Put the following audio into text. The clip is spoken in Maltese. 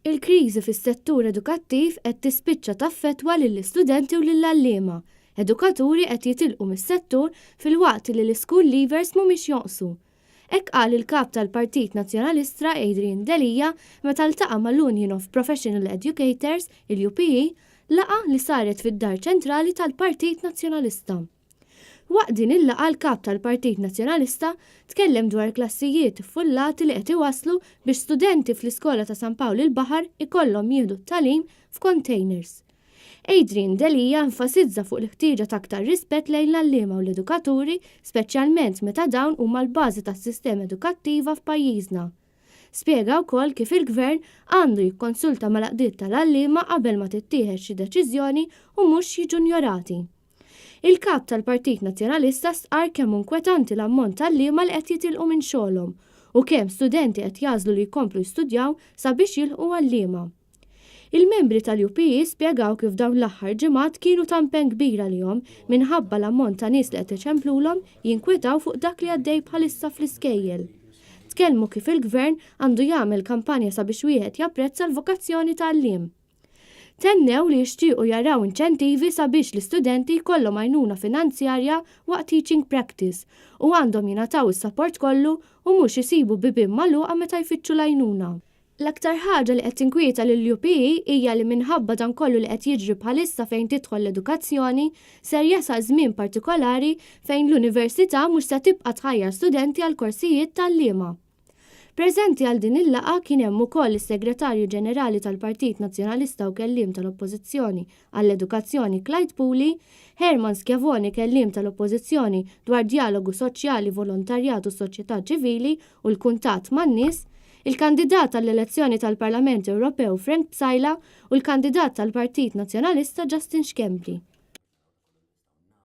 Il-kriżi fis-settur edukattiv qed tispiċċa taffettwa lill-istudenti u lill-għalliema. Edukaturi qed jitilqu mis-settur filwaqt li l-ISCHOOL LEAVERS mhumiex jonqsu. Hekk qal il-Kap tal-Partit Nazzjonalista Adrian Delia meta ltaqa' mal-Union of Professional Educators, il-UPE, laqgħa li saret fid-Dar Centrali tal-Partit Nazzjonalista. Waqt din il-laqgħa l-Kap tal-Partit Nazzjonalista tkellem dwar klassijiet iffullati li qed iwasslu biex studenti fl-Iskola ta' San Pawl il-Baħar ikollhom jieħdu t-tagħlim f'containers. Adrian Delia enfasizza fuq l-ħtieġa ta' aktar rispett lejn l-għalliema u l-edukaturi, speċjalment meta dawn huma l-bażi tas-sistema edukattiva f'pajjiżna. Spjega wkoll kif il-Gvern għandu jikkonsulta mal-għaqdiet tal-għalliema qabel ma tittieħed xi deċiżjoni u mhux jiġu injorati. Il-Kap tal-Partit Nazzjonalista stqar kemm inkwetanti l-ammont tal-għalliema li qed jitilqu minn xogħolhom u kemm studenti qed jażlu li jkomplu jistudjaw sabiex jilħqu għalliema. Il-membri tal-UPE spjegaw kif dawn l-aħħar ġimgħat kienu ta' impenn kbira lihom minħabba l-ammont ta' nies li qed iċemplulhom jinkwetaw fuq dak li għaddej bħalissa fl-iskejjel. Tkellmu kif il-Gvern għandu jagħmel kampanja sabiex wieħed japprezza l-vokazzjoni tal-għalliem. Tennew li jixtiequ jaraw inċentivi sabiex l-istudenti jkollhom għajnuna finanzjarja waqt teaching practice u għandhom jingħataw is-support kollu u mhux isibu bibien magħluqa meta jfittxu l-għajnuna. L-aktar ħaġa li qed tinkwieta lill-UPE hija li minħabba dan kollu li qed jiġri bħalissa fejn tidħol l-edukazzjoni ser jasal żmien partikolari fejn l-università mhux se tibqa' tħajjar studenti għal korsijiet tal-għalliema. Preżenti għal din il-laqgħa kien hemm ukoll is-Segretarju Ġenerali tal-Partit Nazzjonalista u kelliem tal-Oppożizzjoni għall-Edukazzjoni Clyde Puli, Herman Schiavoni kelliem tal-Oppożizzjoni dwar dialogu soċjali, volontarjat u soċjetà ċivili u l-kuntatt man-nies, il-kandidat għall-elezzjoni tal-Parlament Ewropew Frank Psajla u l-kandidat tal-Partit Nazzjonalista Justin Xkempli.